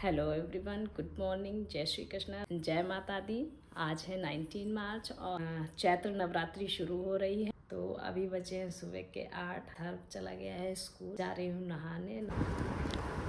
Hello everyone, good morning, जय श्री कृष्ण, जय माता दी। आज है 19 मार्च और चैत्र नवरात्रि शुरू हो रही है। तो अभी बजे हैं सुबह के 8। हर चला गया है स्कूल, जा रही हूँ नहाने।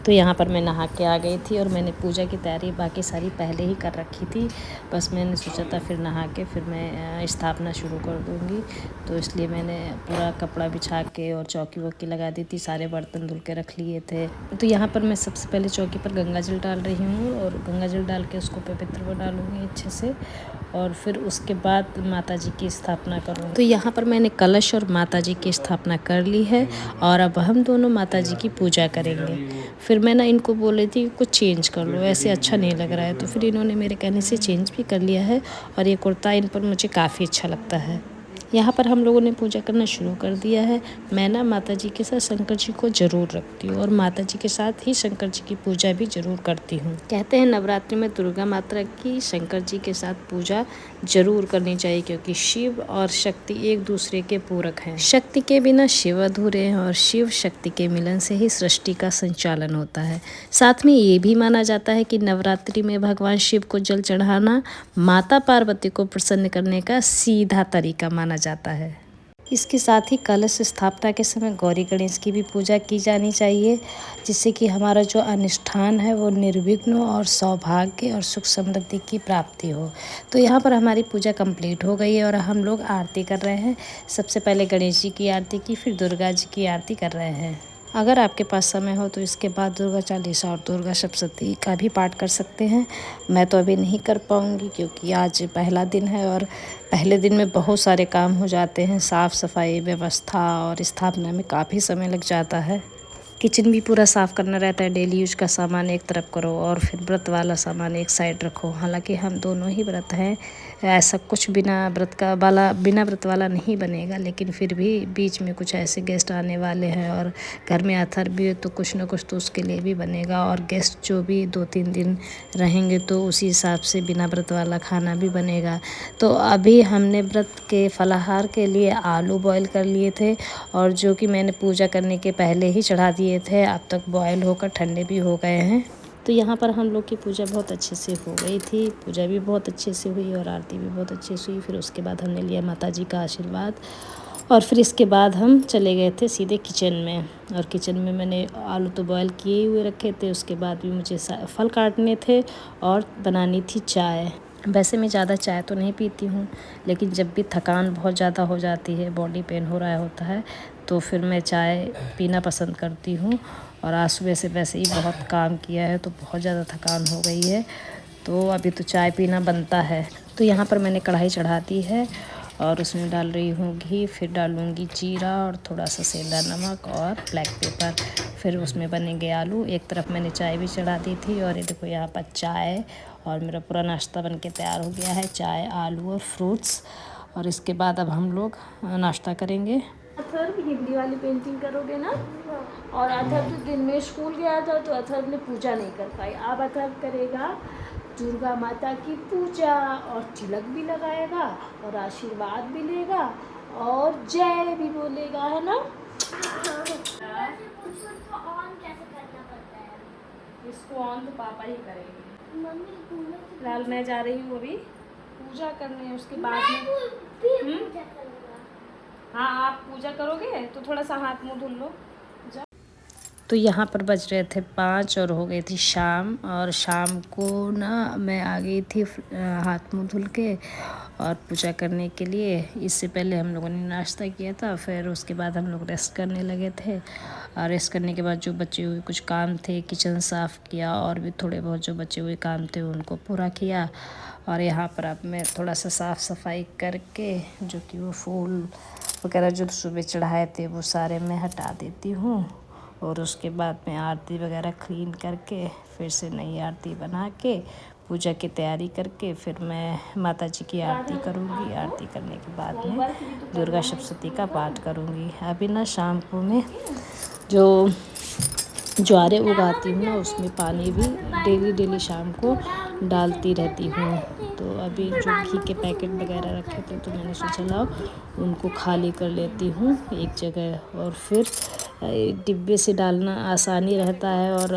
तो यहाँ पर मैं नहा के आ गई थी और मैंने पूजा की तैयारी बाकी सारी पहले ही कर रखी थी। बस मैंने सोचा था फिर नहा के फिर मैं स्थापना शुरू कर दूँगी। तो इसलिए मैंने पूरा कपड़ा बिछा के और चौकी वौकी लगा दी थी, सारे बर्तन धुल के रख लिए थे। तो यहाँ पर मैं सबसे पहले चौकी पर गंगा जल डाल रही हूँ और गंगा जल डाल के उसको पवित्र बना लूँगी अच्छे से, और फिर उसके बाद माता जी की स्थापना करूँगी। तो यहाँ पर मैंने कलश और माता जी की स्थापना कर ली है और अब हम दोनों माता जी की पूजा करेंगे। फिर मैं ना इनको बोल रही थी कुछ चेंज कर लो, ऐसे अच्छा नहीं लग रहा है। तो फिर इन्होंने मेरे कहने से चेंज भी कर लिया है और ये कुर्ता इन पर मुझे काफ़ी अच्छा लगता है। यहाँ पर हम लोगों ने पूजा करना शुरू कर दिया है। मैं ना माता जी के साथ शंकर जी को ज़रूर रखती हूँ और माता जी के साथ ही शंकर जी की पूजा भी ज़रूर करती हूँ। कहते हैं नवरात्रि में दुर्गा माता की शंकर जी के साथ पूजा ज़रूर करनी चाहिए, क्योंकि शिव और शक्ति एक दूसरे के पूरक हैं। शक्ति के बिना शिव अधूरे हैं और शिव शक्ति के मिलन से ही सृष्टि का संचालन होता है। साथ में ये भी माना जाता है कि नवरात्रि में भगवान शिव को जल चढ़ाना माता पार्वती को प्रसन्न करने का सीधा तरीका माना जाता है। इसके साथ ही कलश स्थापना के समय गौरी गणेश की भी पूजा की जानी चाहिए, जिससे कि हमारा जो अनुष्ठान है वो निर्विघ्न और सौभाग्य और सुख समृद्धि की प्राप्ति हो। तो यहाँ पर हमारी पूजा कंप्लीट हो गई है और हम लोग आरती कर रहे हैं। सबसे पहले गणेश जी की आरती की, फिर दुर्गा जी की आरती कर रहे हैं। अगर आपके पास समय हो तो इसके बाद दुर्गा चालीसा और दुर्गा सप्तशती का भी पाठ कर सकते हैं। मैं तो अभी नहीं कर पाऊँगी क्योंकि आज पहला दिन है और पहले दिन में बहुत सारे काम हो जाते हैं। साफ़ सफाई, व्यवस्था और स्थापना में काफ़ी समय लग जाता है। किचन भी पूरा साफ़ करना रहता है। डेली यूज का सामान एक तरफ करो और फिर व्रत वाला सामान एक साइड रखो। हालांकि हम दोनों ही व्रत हैं, ऐसा कुछ बिना व्रत वाला नहीं बनेगा, लेकिन फिर भी बीच में कुछ ऐसे गेस्ट आने वाले हैं और घर में अथर्व भी है तो कुछ ना कुछ तो उसके लिए भी बनेगा। और गेस्ट जो भी 2-3 दिन रहेंगे तो उसी हिसाब से बिना व्रत वाला खाना भी बनेगा। तो अभी हमने व्रत के फलाहार के लिए आलू बॉईल कर लिए थे और जो कि मैंने पूजा करने के पहले ही चढ़ा दिए थे। अब तक बॉयल होकर ठंडे भी हो गए हैं। तो यहाँ पर हम लोग की पूजा बहुत अच्छे से हो गई थी। पूजा भी बहुत अच्छे से हुई और आरती भी बहुत अच्छे से हुई। फिर उसके बाद हमने लिया माता जी का आशीर्वाद और फिर इसके बाद हम चले गए थे सीधे किचन में। और किचन में मैंने आलू तो बॉयल किए हुए रखे थे, उसके बाद भी मुझे फल काटने थे और बनानी थी चाय। वैसे मैं ज़्यादा चाय तो नहीं पीती हूँ, लेकिन जब भी थकान बहुत ज़्यादा हो जाती है, बॉडी पेन हो रहा होता है, तो फिर मैं चाय पीना पसंद करती हूँ। और आज सुबह से वैसे ही बहुत काम किया है तो बहुत ज़्यादा थकान हो गई है, तो अभी तो चाय पीना बनता है। तो यहाँ पर मैंने कढ़ाई चढ़ा दी है और उसमें डाल रही हूँ घी, फिर डालूँगी जीरा और थोड़ा सा सेंधा नमक और ब्लैक पेपर। फिर उसमें बनेंगे आलू। एक तरफ मैंने चाय भी चढ़ा दी थी और ये देखो यहाँ पर चाय और मेरा पूरा नाश्ता बन के तैयार हो गया है, चाय, आलू और फ्रूट्स। और इसके बाद अब हम लोग नाश्ता करेंगे। अथर्व हिंदी वाली पेंटिंग करोगे ना? और अथर्व तो दिन में स्कूल गया था तो अथर्व ने पूजा नहीं कर पाई। अब अथर्व करेगा दुर्गा माता की पूजा और तिलक भी लगाएगा और आशीर्वाद भी लेगा और जय भी बोलेगा, है ना? इसको ऑन तो पापा ही करेंगे। फिलहाल मैं जा रही हूँ अभी पूजा करने, उसके बाद में हाँ आप पूजा करोगे तो थोड़ा सा हाथ मुंह धुल लो। तो यहाँ पर बज रहे थे 5 और हो गई थी शाम। और शाम को ना मैं आ गई थी हाथ मुंह धुल के और पूजा करने के लिए। इससे पहले हम लोगों ने नाश्ता किया था, फिर उसके बाद हम लोग रेस्ट करने लगे थे। और रेस्ट करने के बाद जो बचे हुए कुछ काम थे, किचन साफ़ किया और भी थोड़े बहुत जो बचे हुए काम थे उनको पूरा किया। और यहाँ पर अब मैं थोड़ा सा साफ़ सफाई करके जो कि वो फूल वगैरह जो सुबह चढ़ाए थे वो सारे मैं हटा देती हूँ। और उसके बाद में आरती वगैरह क्लीन करके फिर से नई आरती बना के पूजा की तैयारी करके फिर मैं माता जी की आरती करूँगी। आरती करने के बाद में दुर्गा सप्तशती का पाठ करूँगी। अभी ना शाम को मैं जो ज्वारे उगाती हूँ ना उसमें पानी भी डेली शाम को डालती रहती हूँ। तो अभी जो घी के पैकेट वगैरह रखे थे तो मैंने सोचा लाओ उनको खाली कर लेती हूँ एक जगह, और फिर डिब्बे से डालना आसानी रहता है और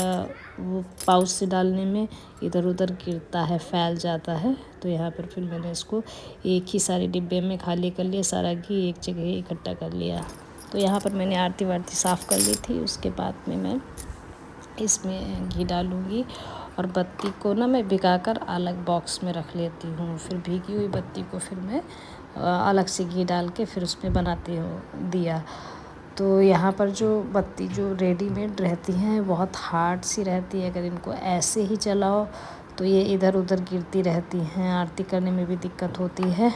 वो पाउच से डालने में इधर उधर गिरता है, फैल जाता है। तो यहाँ पर फिर मैंने इसको एक ही सारे डिब्बे में खाली कर लिया, सारा घी एक जगह इकट्ठा कर लिया। तो यहाँ पर मैंने आरती वारती साफ़ कर ली थी। उसके बाद में मैं इसमें घी डालूँगी और बत्ती को ना मैं भिगाकर अलग बॉक्स में रख लेती हूँ। फिर भीगी हुई बत्ती को फिर मैं अलग से घी डाल के फिर उसमें बनाती हूँ दिया। तो यहाँ पर जो बत्ती जो रेडीमेड रहती हैं बहुत हार्ड सी रहती है, अगर इनको ऐसे ही जलाओ तो ये इधर उधर गिरती रहती हैं, आरती करने में भी दिक्कत होती है।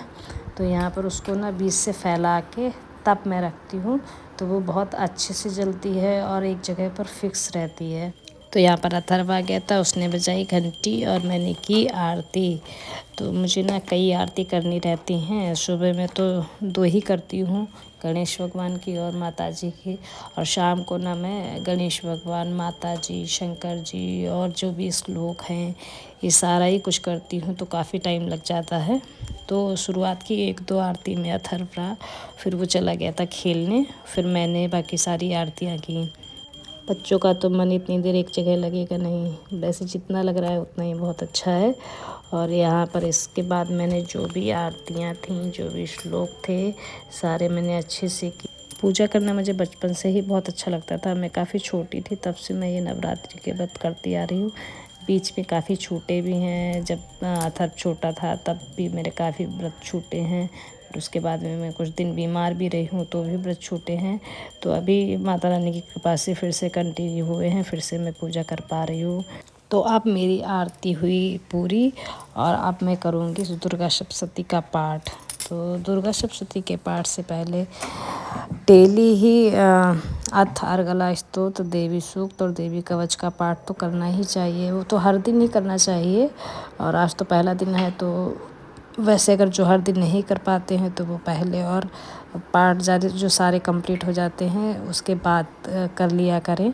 तो यहाँ पर उसको ना बीच से फैला के तब मैं रखती हूँ, तो वो बहुत अच्छे से जलती है और एक जगह पर फिक्स रहती है। तो यहाँ पर अथर्व आ गया था, उसने बजाई घंटी और मैंने की आरती। तो मुझे ना कई आरती करनी रहती हैं। सुबह में तो 2 ही करती हूँ, गणेश भगवान की और माता जी की, और शाम को ना मैं गणेश भगवान, माता जी, शंकर जी और जो भी श्लोक हैं ये सारा ही कुछ करती हूँ, तो काफ़ी टाइम लग जाता है। तो शुरुआत की 1-2 आरती में अथर्व रहा, फिर वो चला गया था खेलने, फिर मैंने बाकी सारी आरतियाँ की। बच्चों का तो मन इतनी देर एक जगह लगेगा नहीं, वैसे जितना लग रहा है उतना ही बहुत अच्छा है। और यहाँ पर इसके बाद मैंने जो भी आरतियाँ थीं, जो भी श्लोक थे, सारे मैंने अच्छे से की। पूजा करना मुझे बचपन से ही बहुत अच्छा लगता था। मैं काफ़ी छोटी थी तब से मैं ये नवरात्रि के व्रत करती आ रही हूँ। बीच में काफ़ी छूटे भी हैं, जब अथर्व छोटा था तब भी मेरे काफ़ी व्रत छूटे हैं। और उसके बाद में मैं कुछ दिन बीमार भी रही हूँ तो भी व्रत छूटे हैं। तो अभी माता रानी की कृपा से फिर से कंटिन्यू हुए हैं, फिर से मैं पूजा कर पा रही हूँ। तो अब मेरी आरती हुई पूरी और अब मैं करूँगी दुर्गा सप्तशती का पाठ। तो दुर्गा सप्तशती के पाठ से पहले डेली ही अथ अर्गला स्तोत्र, देवी सूक्त और देवी कवच का पाठ तो करना ही चाहिए। वो तो हर दिन ही करना चाहिए, और आज तो पहला दिन है, तो वैसे अगर जो हर दिन नहीं कर पाते हैं तो वो पहले और पार्ट ज़्यादा जो सारे कंप्लीट हो जाते हैं उसके बाद कर लिया करें,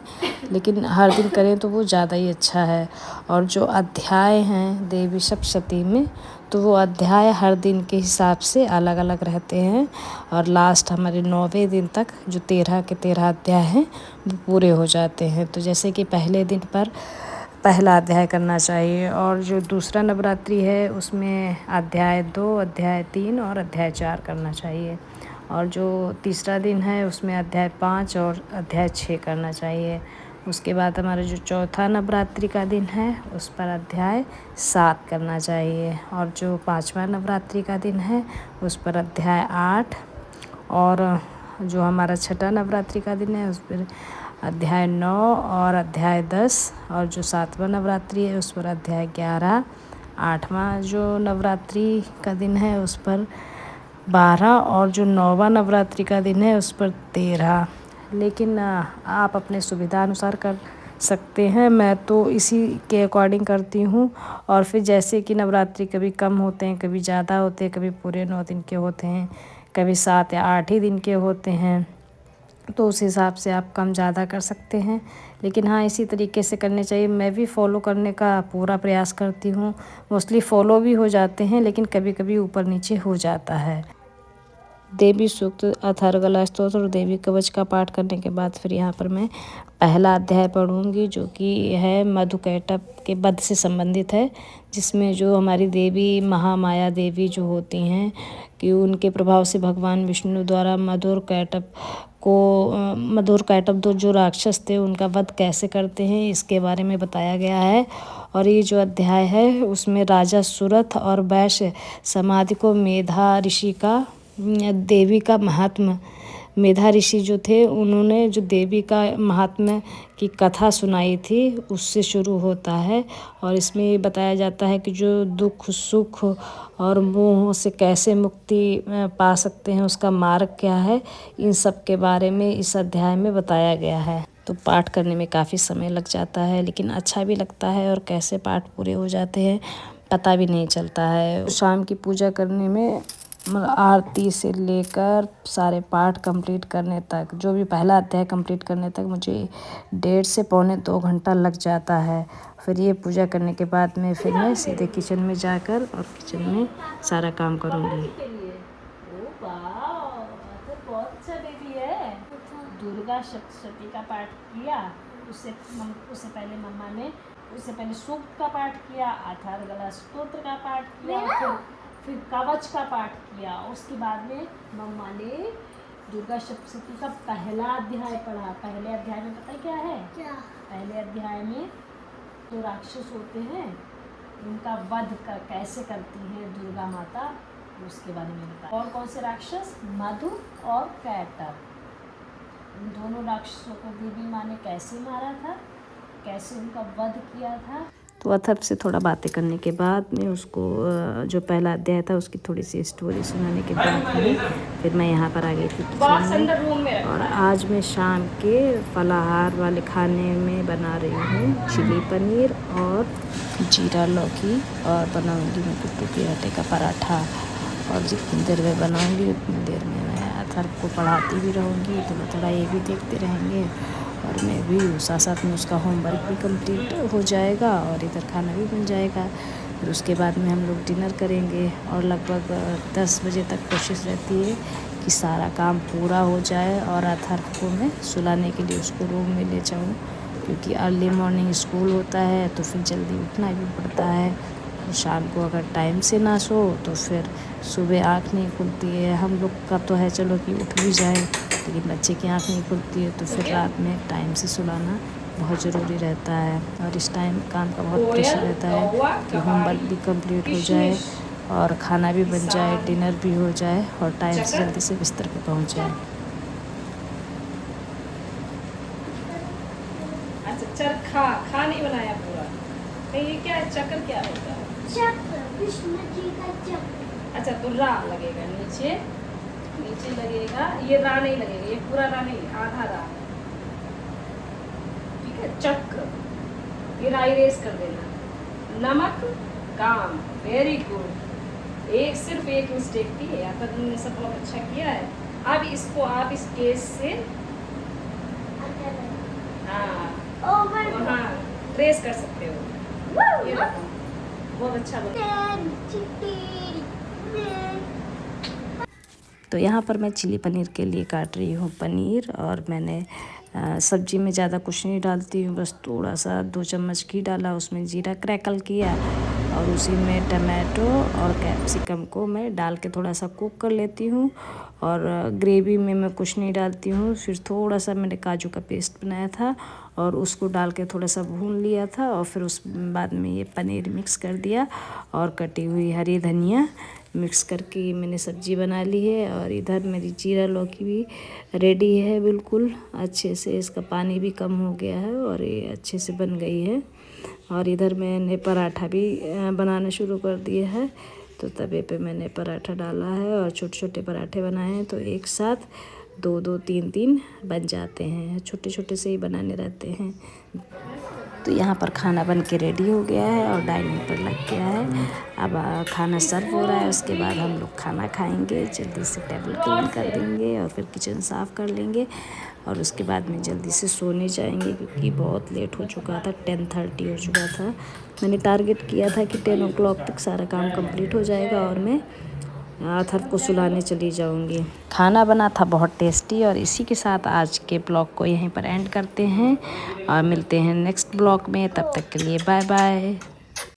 लेकिन हर दिन करें तो वो ज़्यादा ही अच्छा है। और जो अध्याय हैं देवी सप्तशती में, तो वो अध्याय हर दिन के हिसाब से अलग अलग रहते हैं, और लास्ट हमारे 9वें दिन तक जो 13 के 13 अध्याय हैं वो पूरे हो जाते हैं। तो जैसे कि पहले दिन पर पहला अध्याय करना चाहिए, और जो दूसरा नवरात्रि है उसमें अध्याय 2, अध्याय 3 और अध्याय 4 करना चाहिए, और जो तीसरा दिन है उसमें अध्याय 5 और अध्याय 6 करना चाहिए। उसके बाद हमारा जो चौथा नवरात्रि का दिन है उस पर अध्याय 7 करना चाहिए, और जो 5वां नवरात्रि का दिन है उस पर अध्याय 8, और जो हमारा छठा नवरात्रि का दिन है उस पर अध्याय 9 और अध्याय 10, और जो 7वां नवरात्रि है उस पर अध्याय 11, 8वां जो नवरात्रि का दिन है उस पर 12, और जो 9वां नवरात्रि का दिन है उस पर 13। लेकिन आप अपने सुविधा अनुसार कर सकते हैं, मैं तो इसी के अकॉर्डिंग करती हूँ। और फिर जैसे कि नवरात्रि कभी कम होते हैं, कभी ज़्यादा होते हैं, कभी पूरे 9 दिन के होते हैं, कभी 7 या 8 ही दिन के होते हैं, तो उस हिसाब से आप कम ज़्यादा कर सकते हैं। लेकिन हाँ, इसी तरीके से करने चाहिए। मैं भी फॉलो करने का पूरा प्रयास करती हूँ, मोस्टली फॉलो भी हो जाते हैं, लेकिन कभी कभी ऊपर नीचे हो जाता है। देवी सूक्त, अथर्वशीर्ष स्तोत्र और देवी कवच का पाठ करने के बाद फिर यहाँ पर मैं पहला अध्याय पढ़ूंगी, जो कि है मधुकैटभ के वध से संबंधित है, जिसमें जो हमारी देवी महामाया देवी जो होती हैं कि उनके प्रभाव से भगवान विष्णु द्वारा मधुकैटभ जो राक्षस थे उनका वध कैसे करते हैं इसके बारे में बताया गया है। और ये जो अध्याय है उसमें राजा सुरथ और वैश्य समाधि को मेधा ऋषि का देवी का महात्म्य, मेधा ऋषि जो थे उन्होंने जो देवी का महात्म्य की कथा सुनाई थी उससे शुरू होता है। और इसमें ये बताया जाता है कि जो दुख सुख और मोह से कैसे मुक्ति पा सकते हैं, उसका मार्ग क्या है, इन सब के बारे में इस अध्याय में बताया गया है। तो पाठ करने में काफ़ी समय लग जाता है, लेकिन अच्छा भी लगता है, और कैसे पाठ पूरे हो जाते हैं पता भी नहीं चलता है। शाम की पूजा करने में आरती से लेकर सारे पाठ कंप्लीट करने तक, जो भी पहला अध्याय कंप्लीट करने तक मुझे 1.5 से पौने 2 घंटा लग जाता है। फिर ये पूजा करने के बाद में फिर मैं सीधे किचन में जाकर और किचन में सारा काम करूँगी। बहुत अच्छा बेबी है। दुर्गा सप्तशती का पाठ किया उससे पहले सूक्त का पाठ किया, अथर्ववेद स्तोत्र का पाठ किया, फिर कवच का पाठ किया। उसके बाद में मम्मा ने दुर्गा सप्तशती का पहला अध्याय पढ़ा। पहले अध्याय में पता क्या है? क्या? पहले अध्याय में जो राक्षस होते हैं उनका वध कैसे करती हैं दुर्गा माता, उसके बारे में बताया। और कौन से राक्षस? मधु और कैटर। इन दोनों राक्षसों को देवी माँ ने कैसे मारा था, कैसे उनका वध किया था। तो अथर्व से थोड़ा बातें करने के बाद में उसको जो पहला अध्याय था उसकी थोड़ी सी स्टोरी सुनाने के बाद में फिर मैं यहाँ पर आ गई थी किचन में। और आज मैं शाम के फलाहार वाले खाने में बना रही हूँ चिली पनीर और जीरा लौकी, और बनाऊँगी मैं कुट्टू के आटे का पराठा। और जितनी देर में बनाऊँगी उतनी देर में मैं अथर्व को पढ़ाती भी रहूँगी, थोड़ा थोड़ा ये भी देखते रहेंगे और मैं भी साथ साथ में उसका होमवर्क भी कंप्लीट हो जाएगा और इधर खाना भी बन जाएगा। फिर उसके बाद में हम लोग डिनर करेंगे और लगभग 10 बजे तक कोशिश रहती है कि सारा काम पूरा हो जाए और अथर्व को मैं सुलाने के लिए उसको रूम में ले जाऊँ, क्योंकि अर्ली मॉर्निंग स्कूल होता है तो फिर जल्दी उठना भी पड़ता है। शाम को अगर टाइम से ना सो तो फिर सुबह आँख नहीं खुलती है। हम लोग का तो है चलो कि उठ भी जाए, लेकिन बच्चे की आँख नहीं खुलती है तो फिर रात में टाइम से सुलाना बहुत ज़रूरी रहता है। और इस टाइम काम का बहुत प्रेशर रहता है कि होमवर्क भी कंप्लीट हो जाए और खाना भी बन जाए, डिनर भी हो जाए और टाइम से जल्दी से बिस्तर पे पहुंच जाए। अच्छा चरखा खा नहीं बनाया पूरा, ये क्या है? चक्र क्या होता है? चक्र, कृष्ण जी का चक्र। अच्छा तो रा लगेगा नीचे लगेगा, ये रा नहीं लगेगा, ये पूरा रा नहीं, आधा रा, ठीक है। चक्र, ये रा इरेज कर देना। नमक काम, वेरी गुड। सिर्फ एक मिस्टेक थी, अगर तुमने सब बहुत अच्छा किया है। अब इसको आप इस केस से हाँ ट्रेस कर सकते हो। ये देखो बहुत अच्छा बना। तो यहाँ पर मैं चिली पनीर के लिए काट रही हूँ पनीर, और मैंने सब्जी में ज़्यादा कुछ नहीं डालती हूँ, बस थोड़ा सा 2 चम्मच घी डाला, उसमें जीरा क्रैकल किया और उसी में टमाटो और कैप्सिकम को मैं डाल के थोड़ा सा कुक कर लेती हूँ। और ग्रेवी में मैं कुछ नहीं डालती हूँ। फिर थोड़ा सा मैंने काजू का पेस्ट बनाया था और उसको डाल के थोड़ा सा भून लिया था, और फिर उस बाद में ये पनीर मिक्स कर दिया और कटी हुई हरी धनिया मिक्स करके मैंने सब्ज़ी बना ली है। और इधर मेरी जीरा लौकी भी रेडी है बिल्कुल अच्छे से, इसका पानी भी कम हो गया है और ये अच्छे से बन गई है। और इधर मैंने पराठा भी बनाना शुरू कर दिया है, तो तवे पे मैंने पराठा डाला है और छोटे छोटे पराठे बनाए हैं, तो एक साथ 2-2 3-3 बन जाते हैं, छोटे छोटे से ही बनाने रहते हैं। तो यहाँ पर खाना बन के रेडी हो गया है और डाइनिंग पर लग गया है। अब खाना सर्व हो रहा है, उसके बाद हम लोग खाना खाएंगे, जल्दी से टेबल क्लीन कर देंगे और फिर किचन साफ़ कर लेंगे और उसके बाद में जल्दी से सोने जाएंगे, क्योंकि बहुत लेट हो चुका था, 10:30 हो चुका था। मैंने टारगेट किया था कि 10 o'clock तक सारा काम कंप्लीट हो जाएगा और मैं अथर्व को सुलाने चली जाऊंगी। खाना बना था बहुत टेस्टी, और इसी के साथ आज के ब्लॉग को यहीं पर एंड करते हैं और मिलते हैं नेक्स्ट ब्लॉग में। तब तक के लिए बाय बाय।